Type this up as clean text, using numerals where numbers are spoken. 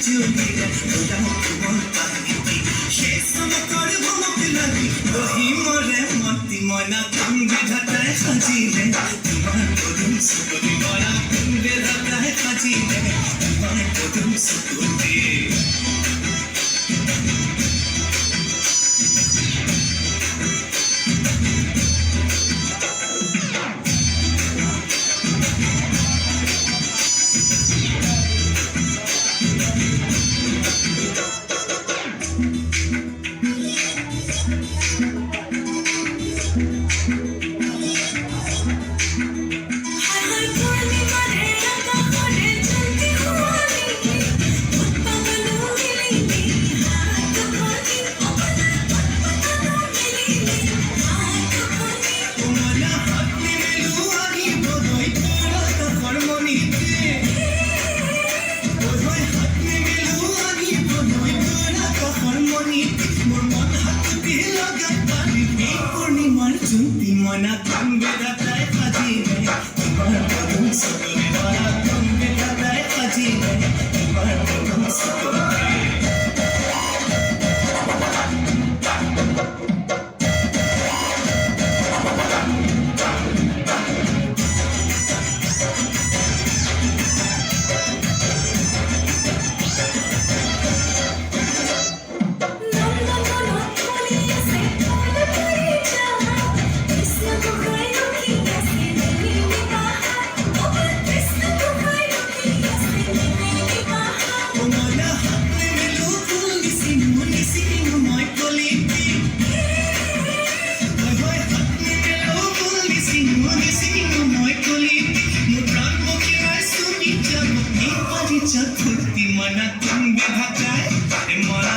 চলিলে ওলাও কোমল পাহিতি সেই চমকৰ ভমক লাগি বহি মৰে মতি মনা কোন বিধাতাই সাজিলে তোমাৰ পদুম চকুতি মৰা কোন বিধাতাই সাজিলে তোমাৰ পদুম চকুতি মনা কোন বিধাতাই সাজিলে তোমাৰ পদুম চকুতি মৰা কোন বিধাতাই সাজিলে তোমাৰ পদুম চকুতি চতুর্থী মনা কোন বিধাতাই মরা